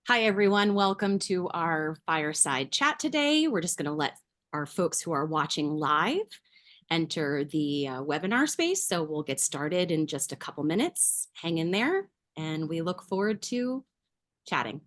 Hi, everyone. Welcome to our fireside chat today. We're just going to let our folks who are watching live enter the webinar space. So we'll get started in just a couple minutes. Hang in there, and we look forward to chatting.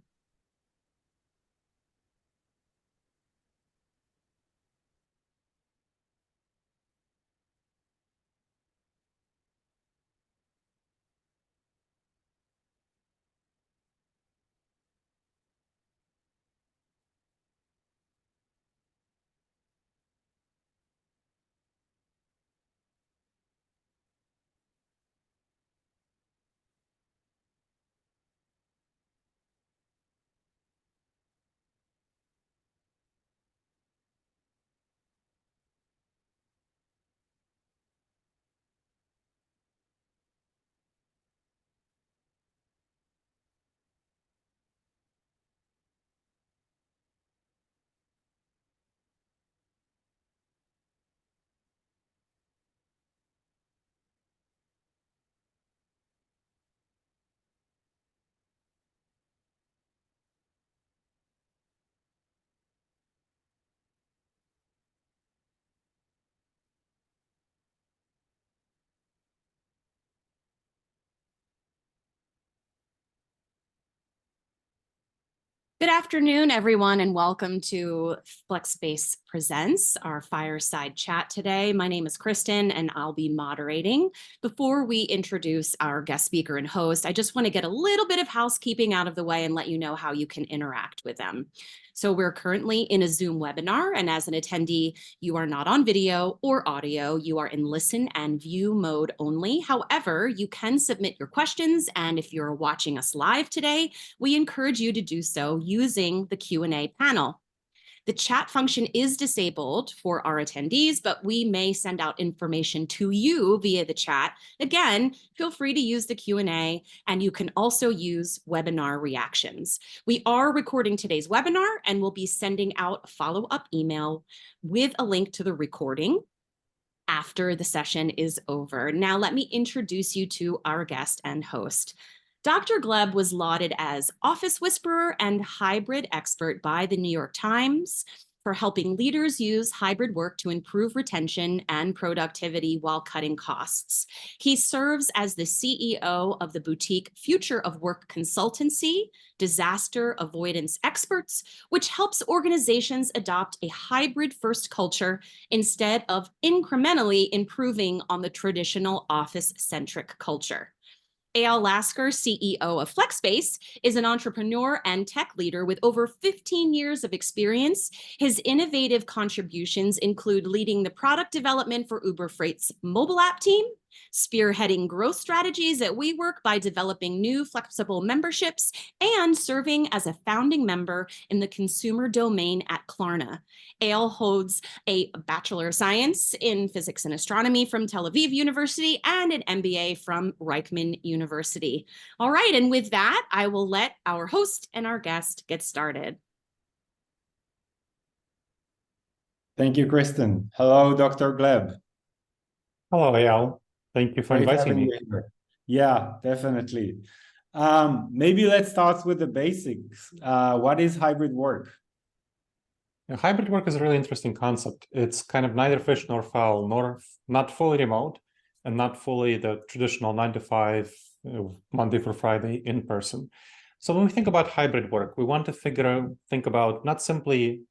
Good afternoon, everyone, and welcome to Flexspace Presents, our fireside chat today. My name is Kristen, and I'll be moderating. Before we introduce our guest speaker and host, I just want to get a little bit of housekeeping out of the way and let you know how you can interact with them. So we're currently in a Zoom webinar, and as an attendee, you are not on video or audio. You are in listen and view mode only. However, you can submit your questions, and if you're watching us live today, we encourage you to do so using the Q&A panel. The chat function is disabled for our attendees, but we may send out information to you via the chat. Again, feel free to use the Q&A, and you can also use webinar reactions. We are recording today's webinar, and we'll be sending out a follow-up email with a link to the recording after the session is over. Now, let me introduce you to our guest and host. Dr. Gleb was lauded as office whisperer and hybrid expert by the New York Times for helping leaders use hybrid work to improve retention and productivity while cutting costs. He serves as the CEO of the boutique Future of Work Consultancy, Disaster Avoidance Experts, which helps organizations adopt a hybrid-first culture instead of incrementally improving on the traditional office-centric culture. Eyal Lasker, CEO of Flexspace, is an entrepreneur and tech leader with over 15 years of experience. His innovative contributions include leading the product development for Uber Freight's mobile app team, spearheading growth strategies at WeWork by developing new flexible memberships, and serving as a founding member in the consumer domain at Klarna. Eyal holds a Bachelor of Science in Physics and Astronomy from Tel Aviv University and an MBA from Reichman University. All right, and with that, I will let our host and our guest get started. Thank you, Kristen. Hello, Dr. Gleb. Hello, Eyal. Thank you for inviting me. Yeah, definitely. Maybe let's start with the basics. What is hybrid work? Hybrid work is a really interesting concept. It's kind of neither fish nor fowl, nor not fully remote and not fully the traditional 9 to 5, Monday through Friday in person. So when we think about hybrid work, we want to think about not simply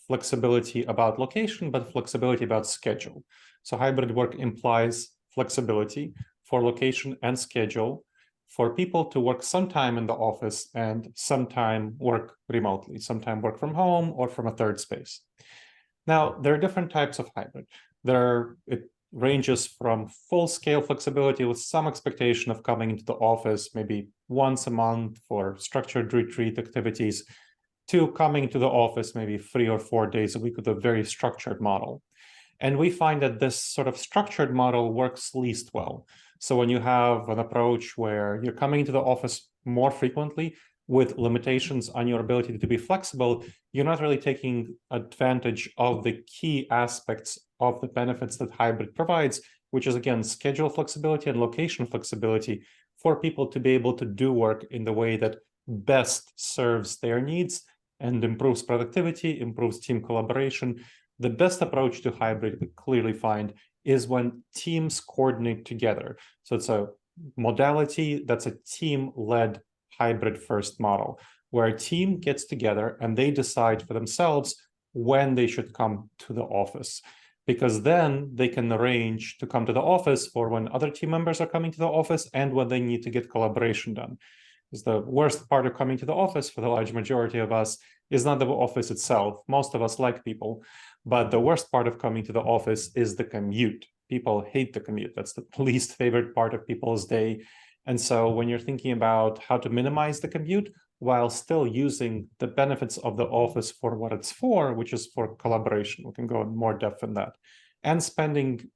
flexibility about location, but flexibility about schedule. So hybrid work implies flexibility for location and schedule for people to work sometime in the office and sometime work remotely, sometime work from home or from a third space. Now, there are different types of hybrid. It ranges from full-scale flexibility with some expectation of coming into the office maybe once a month for structured retreat activities, to coming to the office maybe 3 or 4 days a week with a very structured model. And we find that this sort of structured model works least well. So when you have an approach where you're coming into the office more frequently with limitations on your ability to be flexible, you're not really taking advantage of the key aspects of the benefits that hybrid provides, which is, again, schedule flexibility and location flexibility for people to be able to do work in the way that best serves their needs and improves productivity, improves team collaboration. The best approach to hybrid we clearly find is when teams coordinate together. So it's a modality that's a team-led hybrid first model, where a team gets together and they decide for themselves when they should come to the office, because then they can arrange to come to the office for when other team members are coming to the office and when they need to get collaboration done. Because the worst part of coming to the office for the large majority of us is not the office itself. Most of us like people, but the worst part of coming to the office is the commute. People hate the commute. That's the least favorite part of people's day. And so when you're thinking about how to minimize the commute while still using the benefits of the office for what it's for, which is for collaboration, we can go in more depth in that, and spending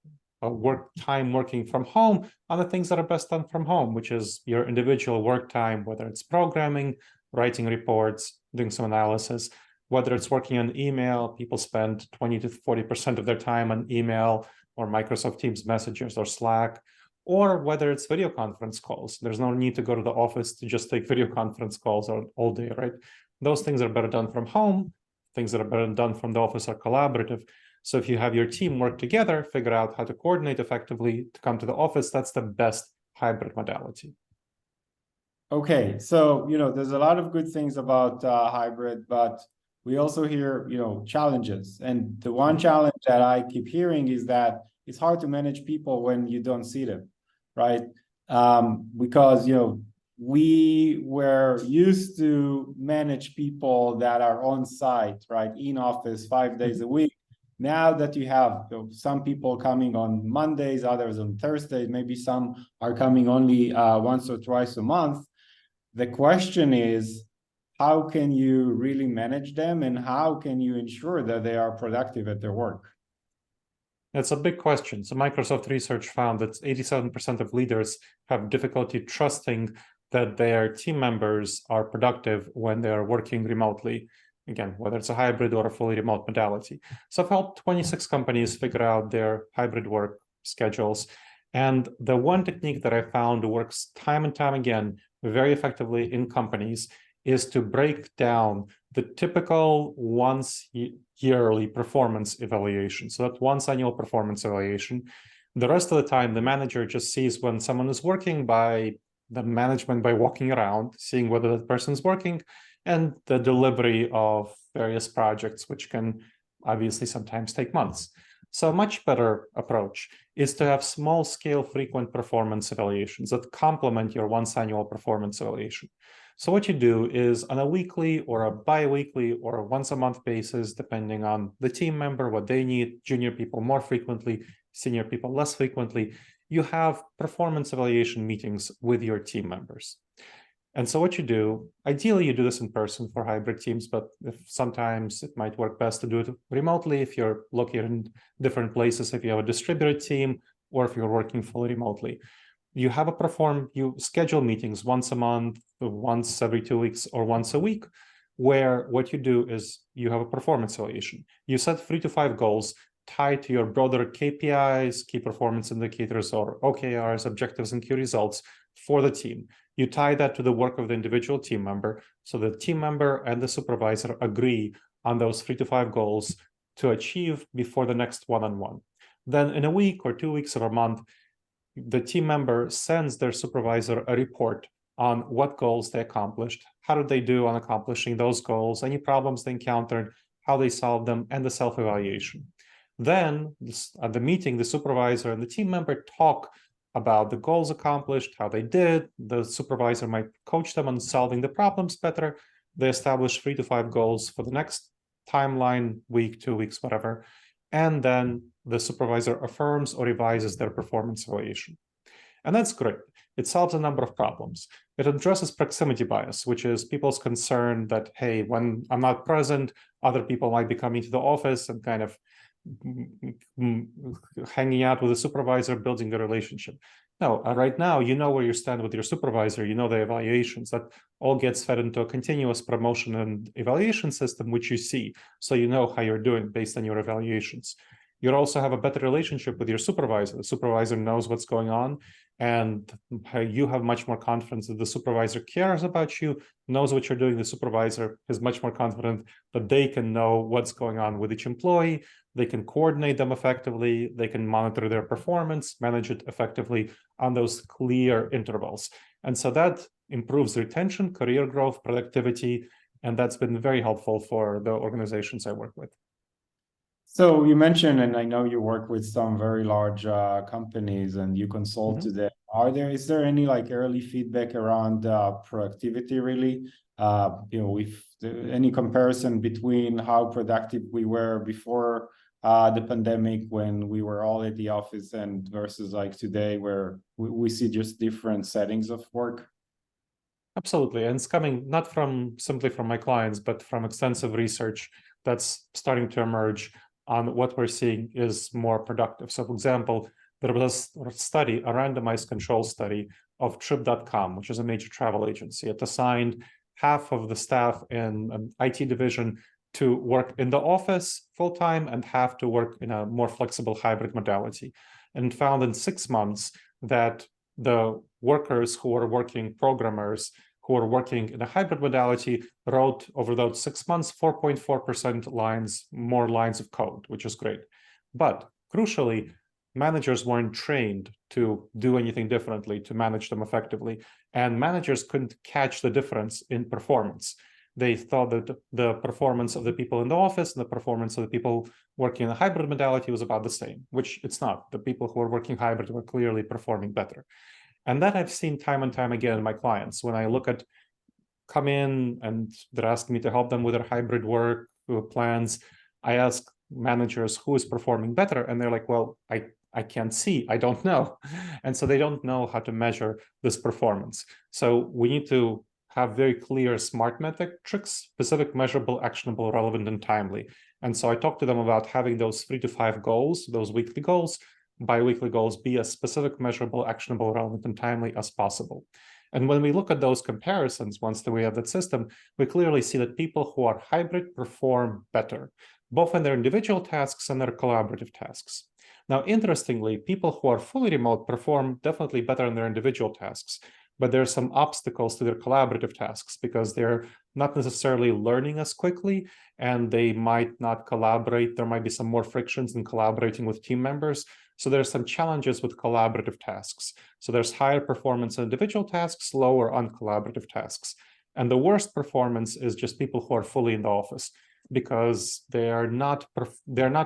time working from home on the things that are best done from home, which is your individual work time, whether it's programming, writing reports, doing some analysis, whether it's working on email. People spend 20 to 40% of their time on email or Microsoft Teams messages or Slack, or whether it's video conference calls. There's no need to go to the office to just take video conference calls all day, right? Those things are better done from home. Things that are better done from the office are collaborative. So if you have your team work together, figure out how to coordinate effectively to come to the office, that's the best hybrid modality. Okay, so, there's a lot of good things about hybrid, but we also hear, challenges. And the one challenge that I keep hearing is that it's hard to manage people when you don't see them, right? Because, we were used to manage people that are on site, right? In office 5 days a week. Now that you have some people coming on Mondays, others on Thursdays, maybe some are coming only once or twice a month. The question is, how can you really manage them, and how can you ensure that they are productive at their work? That's a big question. So Microsoft research found that 87% of leaders have difficulty trusting that their team members are productive when they are working remotely. Again, whether it's a hybrid or a fully remote modality. So I've helped 26 companies figure out their hybrid work schedules. And the one technique that I found works time and time again very effectively in companies is to break down the typical once yearly performance evaluation. So that once annual performance evaluation. The rest of the time, the manager just sees when someone is working by the management by walking around, seeing whether that person is working, and the delivery of various projects, which can obviously sometimes take months. So a much better approach is to have small-scale frequent performance evaluations that complement your once annual performance evaluation. So what you do is on a weekly or a bi-weekly or a once-a-month basis, depending on the team member, what they need, junior people more frequently, senior people less frequently, you have performance evaluation meetings with your team members. And so what you do, ideally you do this in person for hybrid teams, but if sometimes it might work best to do it remotely if you're located in different places, if you have a distributed team, or if you're working fully remotely. You schedule meetings once a month, once every 2 weeks, or once a week, where what you do is you have a performance evaluation. You set 3 to 5 goals tied to your broader KPIs, key performance indicators, or OKRs, objectives and key results for the team. You tie that to the work of the individual team member, so the team member and the supervisor agree on those 3 to 5 goals to achieve before the next one-on-one. Then in a week or 2 weeks or a month, the team member sends their supervisor a report on what goals they accomplished, how did they do on accomplishing those goals, any problems they encountered, how they solved them, and the self-evaluation. Then at the meeting, the supervisor and the team member talk about the goals accomplished, how they did. The supervisor might coach them on solving the problems better. They establish 3 to 5 goals for the next timeline, week, 2 weeks, whatever. And then the supervisor affirms or revises their performance evaluation. And that's great. It solves a number of problems. It addresses proximity bias, which is people's concern that, hey, when I'm not present, other people might be coming to the office and kind of hanging out with the supervisor, building the relationship. No, right now, you know where you stand with your supervisor, you know the evaluations, that all gets fed into a continuous promotion and evaluation system, which you see. So you know how you're doing based on your evaluations. You also have a better relationship with your supervisor. The supervisor knows what's going on. and you have much more confidence that the supervisor cares about you, knows what you're doing. The supervisor is much more confident that they can know what's going on with each employee. They can coordinate them effectively. They can monitor their performance, manage it effectively on those clear intervals. And so that improves retention, career growth, productivity, and that's been very helpful for the organizations I work with. So you mentioned, and I know you work with some very large companies and you consult to them. Is there any like early feedback around productivity really? With any comparison between how productive we were before the pandemic when we were all at the office and versus like today where we see just different settings of work? Absolutely. And it's coming not simply from my clients, but from extensive research that's starting to emerge on what we're seeing is more productive. So for example, there was a study, a randomized control study of Trip.com, which is a major travel agency. It assigned half of the staff in an IT division to work in the office full-time and half to work in a more flexible hybrid modality, and found in 6 months that the workers who were working, programmers who are working in a hybrid modality, wrote over those 6 months 4.4% more lines of code, which is great. But crucially, managers weren't trained to do anything differently, to manage them effectively, and managers couldn't catch the difference in performance. They thought that the performance of the people in the office and the performance of the people working in a hybrid modality was about the same, which it's not. The people who are working hybrid were clearly performing better. And that I've seen time and time again in my clients. When I come in and they're asking me to help them with their hybrid work plans, I ask managers who is performing better, and they're like, well, I can't see, I don't know. And so they don't know how to measure this performance. So we need to have very clear SMART metrics, specific, measurable, actionable, relevant, and timely. And so I talk to them about having those 3 to 5 goals, those weekly goals, bi-weekly goals, be as specific, measurable, actionable, relevant, and timely as possible. And when we look at those comparisons, once we have that system, we clearly see that people who are hybrid perform better, both in their individual tasks and their collaborative tasks. Now, interestingly, people who are fully remote perform definitely better in their individual tasks, but there are some obstacles to their collaborative tasks because they're not necessarily learning as quickly and they might not collaborate. There might be some more frictions in collaborating with team members. So there's some challenges with collaborative tasks. So there's higher performance in individual tasks, lower on collaborative tasks. And the worst performance is just people who are fully in the office because they're not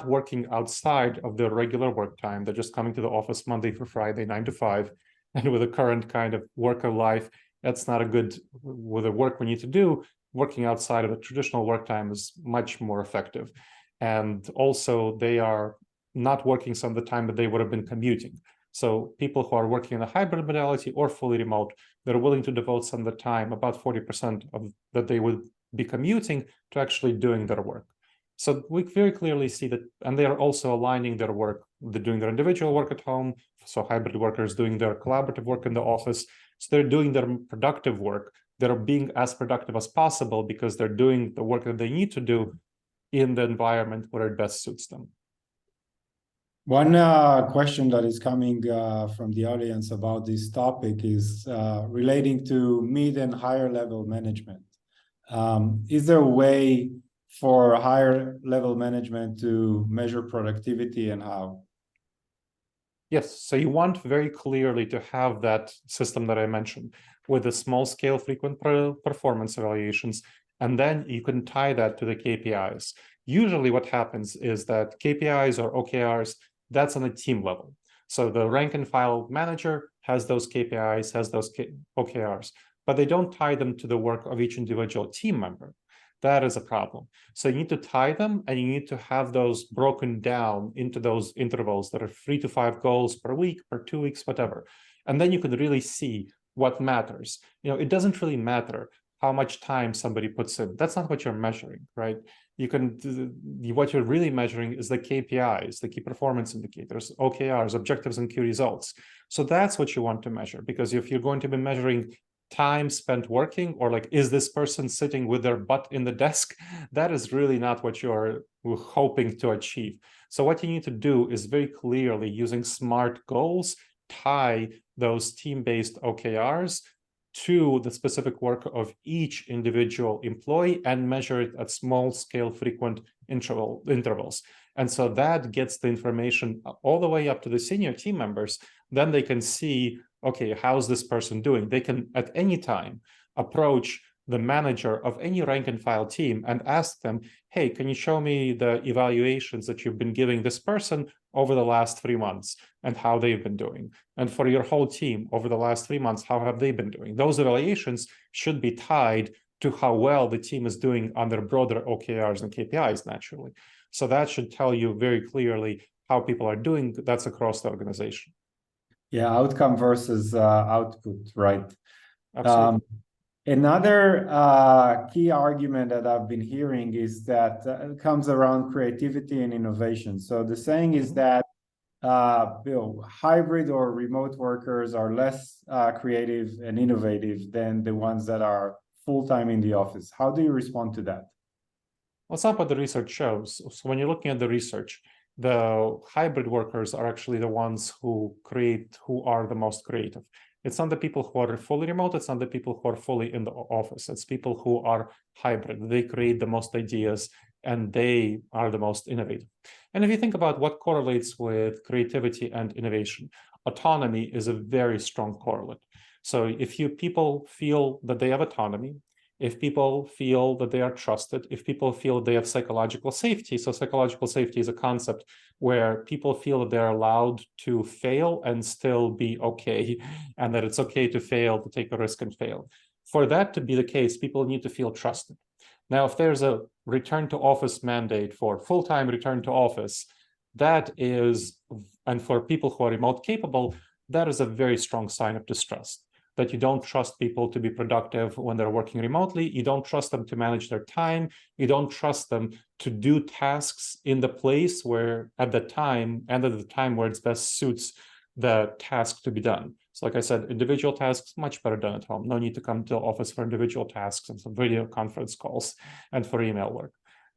working outside of their regular work time. They're just coming to the office Monday through Friday, 9 to 5. And with the current kind of work life, that's not a good, with the work we need to do, working outside of a traditional work time is much more effective. And also they are not working some of the time that they would have been commuting. So people who are working in a hybrid modality or fully remote, they're willing to devote some of the time, about 40% of that they would be commuting, to actually doing their work. So we very clearly see that, and they are also aligning their work. They're doing their individual work at home. So hybrid workers doing their collaborative work in the office. So they're doing their productive work. They're being as productive as possible because they're doing the work that they need to do in the environment where it best suits them. One question that is coming from the audience about this topic is relating to mid and higher level management. Is there a way for higher level management to measure productivity, and how? Yes, so you want very clearly to have that system that I mentioned with the small scale frequent performance evaluations, and then you can tie that to the KPIs. Usually what happens is that KPIs or OKRs, that's on a team level. So the rank and file manager has those KPIs, has those OKRs, but they don't tie them to the work of each individual team member. That is a problem. So you need to tie them, and you need to have those broken down into those intervals that are 3 to 5 goals per week, per 2 weeks, whatever. And then you can really see what matters. It doesn't really matter how much time somebody puts in. That's not what you're measuring, right? What you're really measuring is the KPIs, the key performance indicators, OKRs, objectives and key results. So that's what you want to measure, because if you're going to be measuring time spent working, or like, is this person sitting with their butt in the desk? That is really not what you're hoping to achieve. So what you need to do is very clearly using SMART goals tie those team-based OKRs to the specific work of each individual employee and measure it at small-scale frequent intervals. And so that gets the information all the way up to the senior team members. Then they can see, okay, how's this person doing? They can, at any time, approach the manager of any rank and file team and ask them, hey, can you show me the evaluations that you've been giving this person over the last 3 months and how they've been doing? And for your whole team over the last 3 months, how have they been doing? Those evaluations should be tied to how well the team is doing on their broader OKRs and KPIs, naturally. So that should tell you very clearly how people are doing. That's across the organization. Yeah, outcome versus output, right? Absolutely. Another key argument that I've been hearing is that it comes around creativity and innovation. So the saying is that hybrid or remote workers are less creative and innovative than the ones that are full-time in the office. How do you respond to that? Well, it's not what the research shows. So when you're looking at the research, the hybrid workers are actually the ones who are the most creative. It's not the people who are fully remote. It's not the people who are fully in the office. It's people who are hybrid. They create the most ideas and they are the most innovative. And if you think about what correlates with creativity and innovation, autonomy is a very strong correlate. So if people feel that they have autonomy, if people feel that they are trusted, if people feel they have psychological safety. So psychological safety is a concept where people feel that they're allowed to fail and still be okay, and that it's okay to fail, to take a risk and fail. For that to be the case, people need to feel trusted. Now, if there's a return to office mandate for full-time return to office, that is, and for people who are remote capable, that is a very strong sign of distrust. That you don't trust people to be productive when they're working remotely. You don't trust them to manage their time. You don't trust them to do tasks in the place where at the time where it's best suits the task to be done. So like I said, individual tasks, much better done at home. No need to come to the office for individual tasks and some video conference calls and for email work.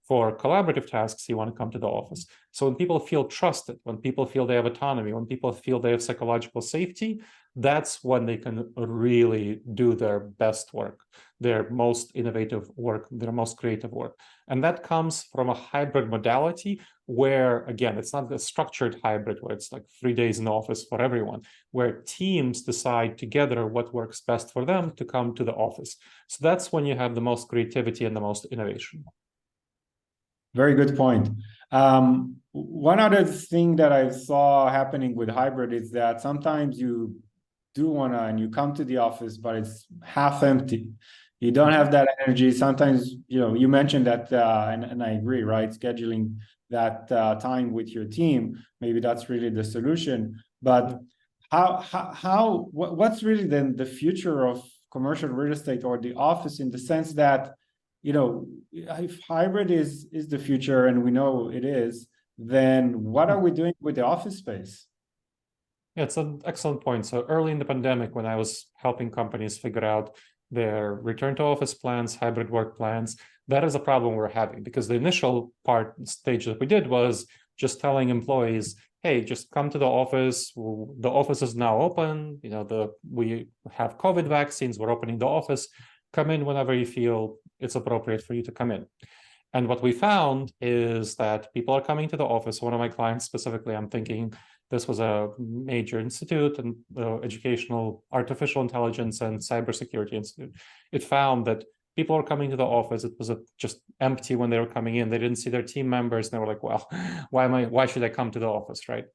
For collaborative tasks, you want to come to the office. So when people feel trusted, when people feel they have autonomy, when people feel they have psychological safety, that's when they can really do their best work, their most innovative work, their most creative work. And that comes from a hybrid modality where, again, it's not a structured hybrid where it's like 3 days in the office for everyone, where teams decide together what works best for them to come to the office. So that's when you have the most creativity and the most innovation. Very good point. One other thing that I saw happening with hybrid is that sometimes you do want to, and you come to the office, but it's half empty. You don't have that energy. Sometimes, you mentioned that, and I agree, right? Scheduling that time with your team, maybe that's really the solution. But what's really then the future of commercial real estate or the office, in the sense that, if hybrid is the future, and we know it is, then what are we doing with the office space? Yeah, it's an excellent point. So early in the pandemic, when I was helping companies figure out their return to office plans, hybrid work plans, that is a problem we're having, because the initial stage that we did was just telling employees, hey, just come to the office. The office is now open. We have COVID vaccines. We're opening the office. Come in whenever you feel it's appropriate for you to come in. And what we found is that people are coming to the office. One of my clients specifically, I'm thinking this was a major institute and educational artificial intelligence and cybersecurity institute. It found that people are coming to the office. It was just empty when they were coming in. They didn't see their team members, and they were like, well, why should I come to the office, right?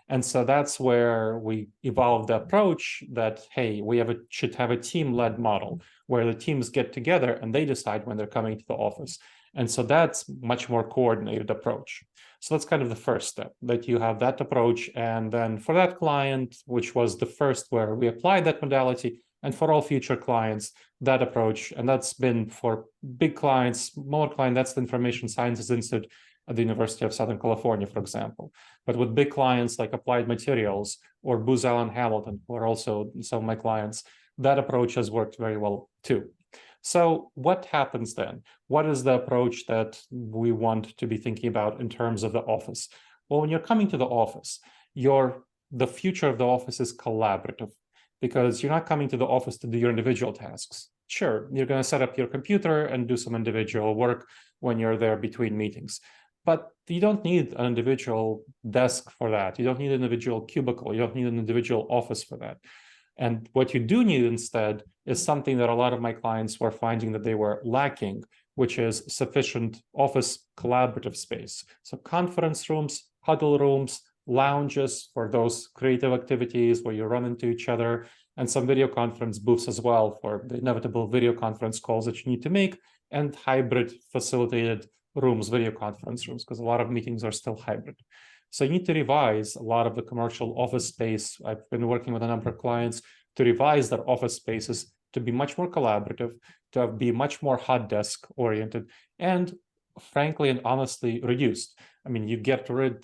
And so that's where we evolved the approach that, hey, should have a team-led model where the teams get together and they decide when they're coming to the office. And so that's much more coordinated approach. So that's kind of the first step, that you have that approach. And then for that client, which was the first where we applied that modality, and for all future clients, that approach, and that's been for big clients, smaller clients, that's the Information Sciences Institute at the University of Southern California, for example. But with big clients like Applied Materials or Booz Allen Hamilton, who are also some of my clients, that approach has worked very well too. So what happens then? What is the approach that we want to be thinking about in terms of the office? Well, when you're coming to the office, your the future of the office is collaborative, because you're not coming to the office to do your individual tasks. Sure, you're going to set up your computer and do some individual work when you're there between meetings, but you don't need an individual desk for that. You don't need an individual cubicle. You don't need an individual office for that. And what you do need instead is something that a lot of my clients were finding that they were lacking, which is sufficient office collaborative space. So conference rooms, huddle rooms, lounges for those creative activities where you run into each other, and some video conference booths as well for the inevitable video conference calls that you need to make, and hybrid facilitated rooms, video conference rooms, because a lot of meetings are still hybrid. So you need to revise a lot of the commercial office space. I've been working with a number of clients to revise their office spaces to be much more collaborative, to be much more hot desk oriented, and frankly and honestly reduced. I mean,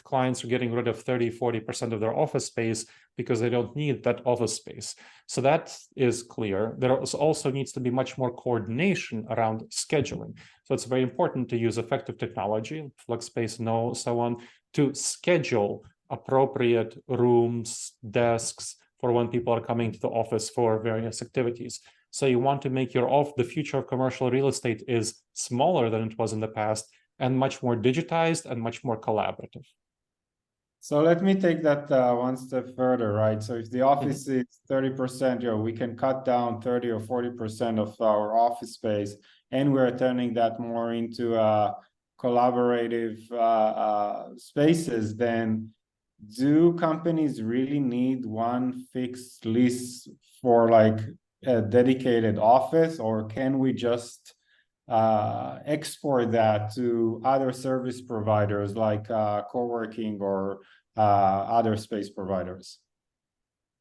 clients are getting rid of 30, 40% of their office space because they don't need that office space. So that is clear. There also needs to be much more coordination around scheduling. So it's very important to use effective technology, Flexspace and so on, to schedule appropriate rooms, desks for when people are coming to the office for various activities. So you want to make the future of commercial real estate is smaller than it was in the past, and much more digitized and much more collaborative. So let me take that one step further, right? So if the office is 30%, we can cut down 30 or 40% of our office space, and we're turning that more into collaborative spaces, then do companies really need one fixed lease for like a dedicated office, or can we just export that to other service providers like co-working or other space providers?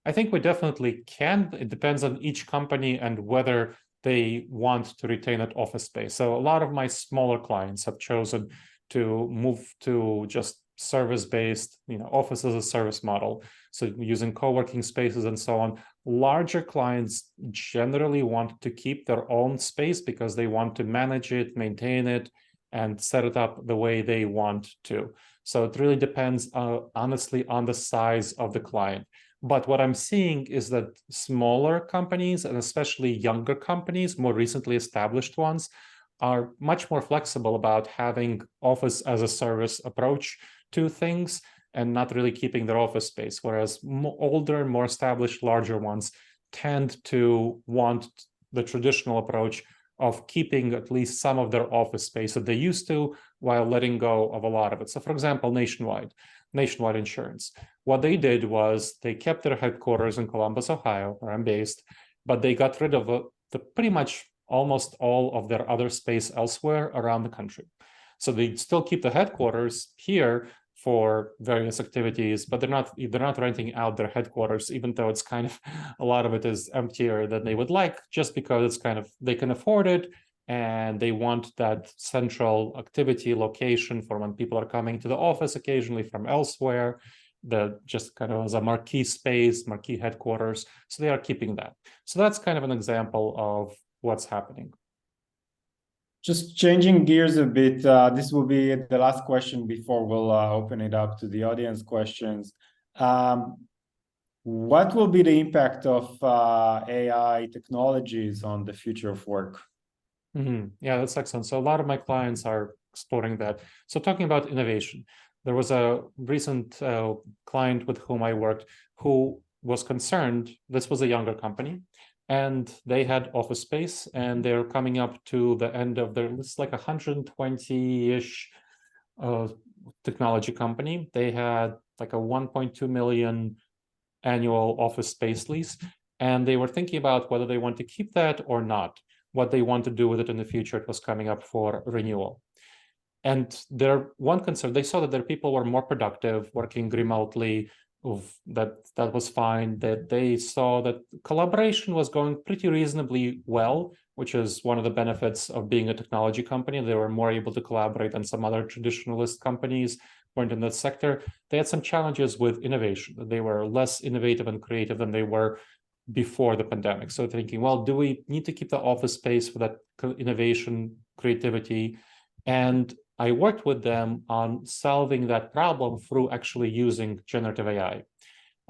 I think we definitely can. It depends on each company and whether they want to retain that office space. So a lot of my smaller clients have chosen to move to just service-based, office as a service model. So using co-working spaces and so on. Larger clients generally want to keep their own space because they want to manage it, maintain it, and set it up the way they want to. So it really depends, honestly, on the size of the client. But what I'm seeing is that smaller companies, and especially younger companies, more recently established ones, are much more flexible about having office as a service approach to things and not really keeping their office space. Whereas older, more established, larger ones tend to want the traditional approach of keeping at least some of their office space that they used to, while letting go of a lot of it. So for example, Nationwide Insurance, what they did was they kept their headquarters in Columbus, Ohio, where I'm based, but they got rid of the pretty much almost all of their other space elsewhere around the country. So they still keep the headquarters here for various activities, but they're not renting out their headquarters, even though it's kind of a lot of it is emptier than they would like, just because it's kind of they can afford it and they want that central activity location for when people are coming to the office occasionally from elsewhere, just kind of as a marquee space, marquee headquarters. So they are keeping that. So that's kind of an example of what's happening. Just changing gears a bit, this will be the last question before we'll open it up to the audience questions. What will be the impact of AI technologies on the future of work? Yeah, that's excellent. So a lot of my clients are exploring that. So talking about innovation, there was a recent client with whom I worked who was concerned. This was a younger company, and they had office space, and they're coming up to the end of their, it's like 120-ish technology company. They had like a 1.2 million annual office space lease, and they were thinking about whether they want to keep that or not, what they want to do with it in the future. It was coming up for renewal. And their one concern, they saw that their people were more productive working remotely, that was fine, that they saw that collaboration was going pretty reasonably well, which is one of the benefits of being a technology company. They were more able to collaborate than some other traditionalist companies weren't in that sector. They had some challenges with innovation. They were less innovative and creative than they were before the pandemic. So thinking, well, do we need to keep the office space for that innovation, creativity? And I worked with them on solving that problem through actually using generative AI.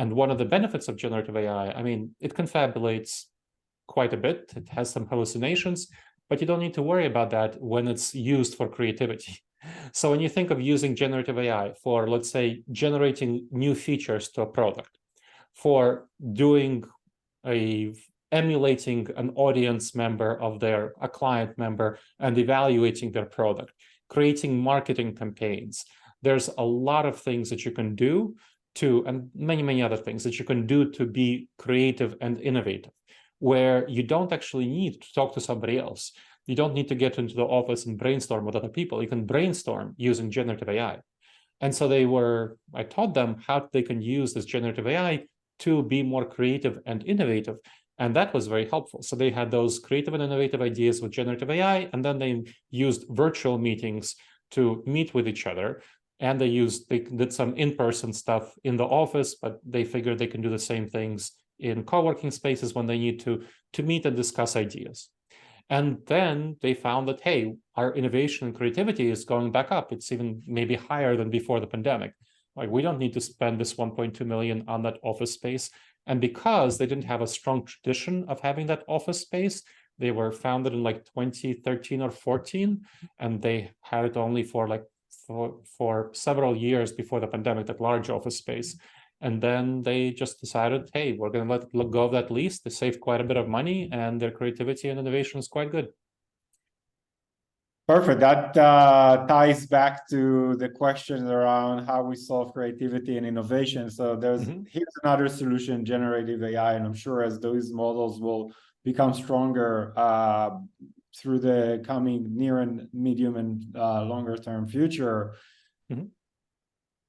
And one of the benefits of generative AI, I mean, it confabulates quite a bit. It has some hallucinations, but you don't need to worry about that when it's used for creativity. So when you think of using generative AI for, let's say, generating new features to a product, for doing emulating an audience member of a client member and evaluating their product, creating marketing campaigns, there's a lot of things that you can do and many other things that you can do to be creative and innovative, where you don't actually need to talk to somebody else. You don't need to get into the office and brainstorm with other people. You can brainstorm using generative AI. And so I taught them how they can use this generative AI to be more creative and innovative. And that was very helpful. So they had those creative and innovative ideas with generative AI, and then they used virtual meetings to meet with each other. And they did some in-person stuff in the office, but they figured they can do the same things in co-working spaces when they need to meet and discuss ideas. And then they found that, hey, our innovation and creativity is going back up. It's even maybe higher than before the pandemic. Like, we don't need to spend this 1.2 million on that office space. And because they didn't have a strong tradition of having that office space, they were founded in like 2013 or 14, and they had it only for several years before the pandemic, that large office space. And then they just decided, hey, we're going to let go of that lease. They saved quite a bit of money, and their creativity and innovation is quite good. Perfect. That ties back to the questions around how we solve creativity and innovation. So here's another solution, generative AI, and I'm sure as those models will become stronger through the coming near and medium and longer term future,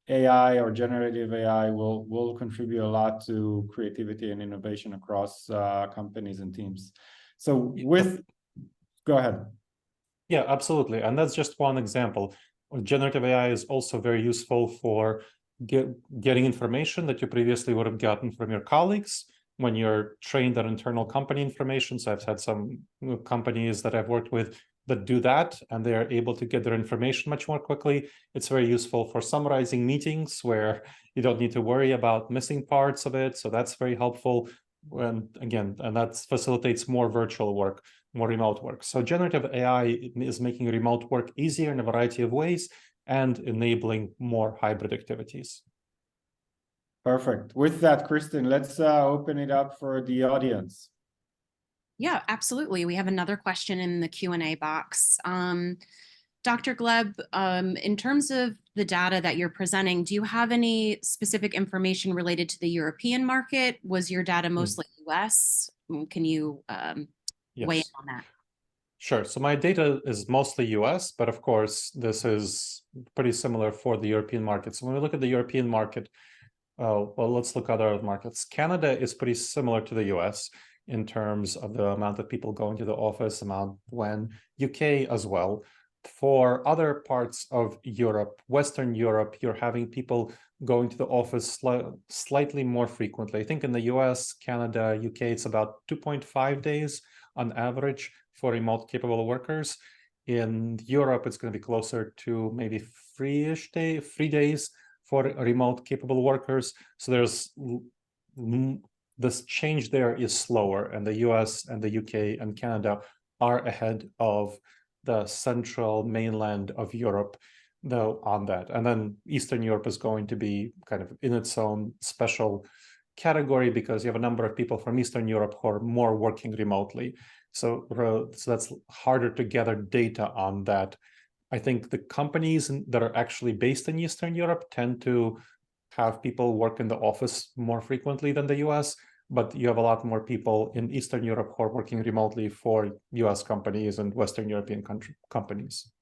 AI or generative AI will contribute a lot to creativity and innovation across companies and teams. So go ahead. Yeah, absolutely. And that's just one example. Generative AI is also very useful for getting information that you previously would have gotten from your colleagues when you're trained on internal company information. So I've had some companies that I've worked with that do that, and they're able to get their information much more quickly. It's very useful for summarizing meetings where you don't need to worry about missing parts of it. So that's very helpful. And that facilitates more virtual work, more remote work. So generative AI is making remote work easier in a variety of ways and enabling more hybrid activities. Perfect. With that, Kristen, let's open it up for the audience. Yeah, absolutely. We have another question in the Q&A box. Dr. Gleb, in terms of the data that you're presenting, do you have any specific information related to the European market? Was your data mostly US? Can you weigh in on that? Sure. So my data is mostly US, but of course, this is pretty similar for the European market. So when we look at the European market, well, let's look at other markets. Canada is pretty similar to the US in terms of the amount of people going to the office, UK as well. For other parts of Europe, Western Europe, you're having people going to the office slightly more frequently. I think in the US, Canada, UK, it's about 2.5 days on average for remote capable workers. In Europe, it's going to be closer to maybe 3 days for remote capable workers. So there's this change there is slower, and the US and the UK and Canada are ahead of the central mainland of Europe, though, on that. And then Eastern Europe is going to be kind of in its own special category because you have a number of people from Eastern Europe who are more working remotely. So that's harder to gather data on that. I think the companies that are actually based in Eastern Europe tend to have people work in the office more frequently than the US, but you have a lot more people in Eastern Europe who are working remotely for US companies and Western European companies.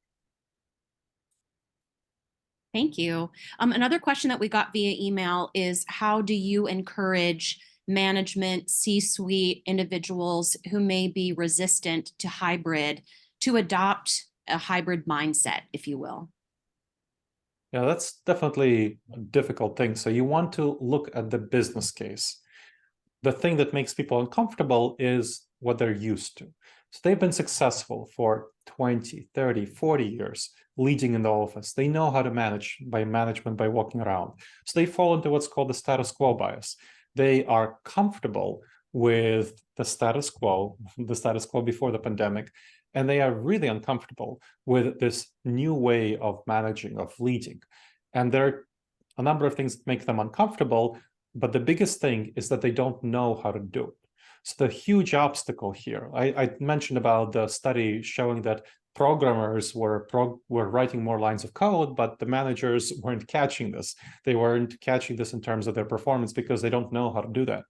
Thank you. Another question that we got via email is, how do you encourage management, C-suite individuals who may be resistant to hybrid to adopt a hybrid mindset, if you will? Yeah, that's definitely a difficult thing. So you want to look at the business case. The thing that makes people uncomfortable is what they're used to. So they've been successful for 20, 30, 40 years leading in the office. They know how to manage by management by walking around. So they fall into what's called the status quo bias. They are comfortable with the status quo before the pandemic, and they are really uncomfortable with this new way of managing, of leading. And there are a number of things that make them uncomfortable, but the biggest thing is that they don't know how to do it. So the huge obstacle here, I mentioned about the study showing that programmers were writing more lines of code, but the managers weren't catching this. They weren't catching this in terms of their performance because they don't know how to do that.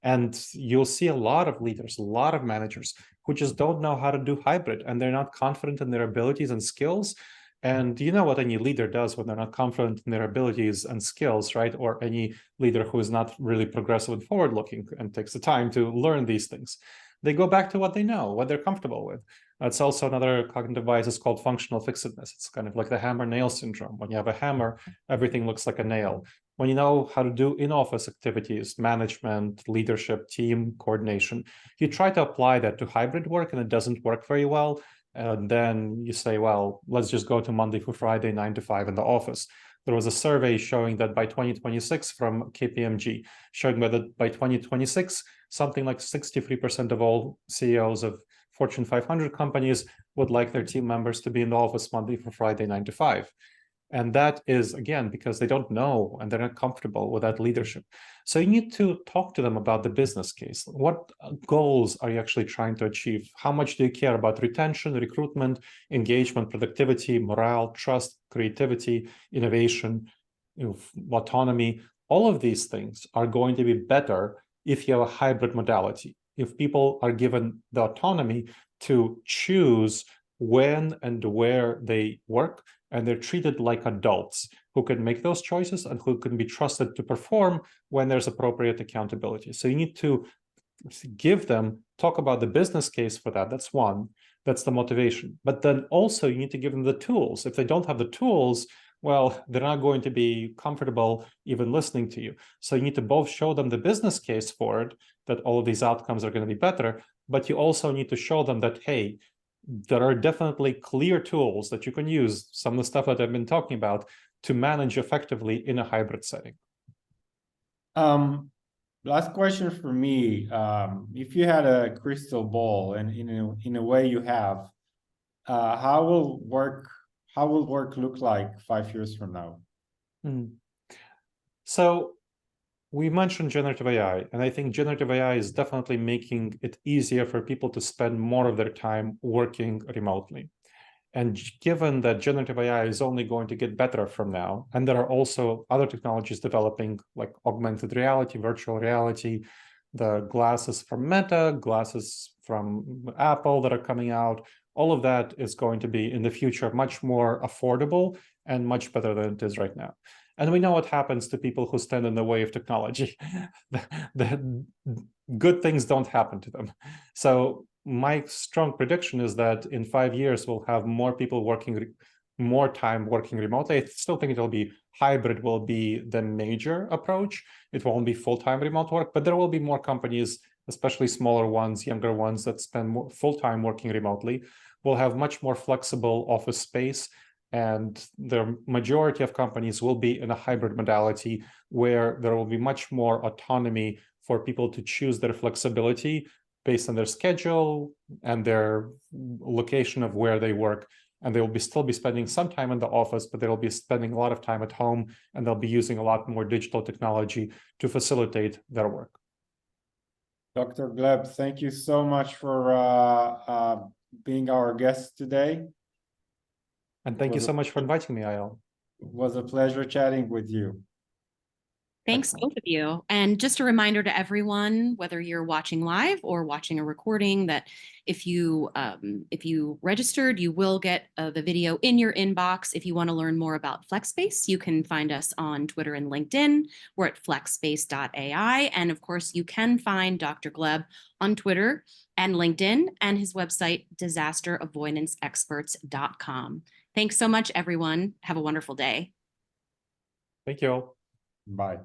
And you'll see a lot of leaders, a lot of managers who just don't know how to do hybrid, and they're not confident in their abilities and skills. And you know what any leader does when they're not confident in their abilities and skills, right? Or any leader who is not really progressive and forward-looking and takes the time to learn these things. They go back to what they know, what they're comfortable with. It's also another cognitive bias is called functional fixedness. It's kind of like the hammer-nail syndrome. When you have a hammer, everything looks like a nail. When you know how to do in-office activities, management, leadership, team coordination, you try to apply that to hybrid work and it doesn't work very well. And then you say, well, let's just go to Monday through Friday, 9 to 5 in the office. There was a survey showing that by 2026 from KPMG, showing that by 2026, something like 63% of all CEOs of Fortune 500 companies would like their team members to be in the office Monday through Friday, 9 to 5. And that is, again, because they don't know and they're not comfortable with that leadership. So you need to talk to them about the business case. What goals are you actually trying to achieve? How much do you care about retention, recruitment, engagement, productivity, morale, trust, creativity, innovation, autonomy? All of these things are going to be better if you have a hybrid modality. If people are given the autonomy to choose when and where they work, and they're treated like adults who can make those choices and who can be trusted to perform when there's appropriate accountability. So you need to give them, talk about the business case for that. That's one, that's the motivation. But then also you need to give them the tools. If they don't have the tools, well, they're not going to be comfortable even listening to you. So you need to both show them the business case for it, that all of these outcomes are going to be better, but you also need to show them that, hey, there are definitely clear tools that you can use, some of the stuff that I've been talking about, to manage effectively in a hybrid setting. Last question for me. If you had a crystal ball, and in a way you have, how will work look like 5 years from now? So we mentioned generative AI, and I think generative AI is definitely making it easier for people to spend more of their time working remotely. And given that generative AI is only going to get better from now, and there are also other technologies developing like augmented reality, virtual reality, the glasses from Meta, glasses from Apple that are coming out, all of that is going to be in the future much more affordable and much better than it is right now. And we know what happens to people who stand in the way of technology. The good things don't happen to them. So my strong prediction is that in 5 years, we'll have more people working, more time working remotely. I still think it'll be hybrid will be the major approach. It won't be full-time remote work, but there will be more companies, especially smaller ones, younger ones that spend more full-time working remotely, will have much more flexible office space. And the majority of companies will be in a hybrid modality where there will be much more autonomy for people to choose their flexibility based on their schedule and their location of where they work. And they will still be spending some time in the office, but they will be spending a lot of time at home, and they'll be using a lot more digital technology to facilitate their work. Dr. Gleb, thank you so much for being our guest today. And thank you so much for inviting me, Eyal. It was a pleasure chatting with you. Thanks, both of you. And just a reminder to everyone, whether you're watching live or watching a recording, that if you registered, you will get the video in your inbox. If you want to learn more about Flexspace, you can find us on Twitter and LinkedIn. We're at flexspace.ai. And of course, you can find Dr. Gleb on Twitter and LinkedIn, and his website, disasteravoidanceexperts.com. Thanks so much, everyone. Have a wonderful day. Thank you all. Bye.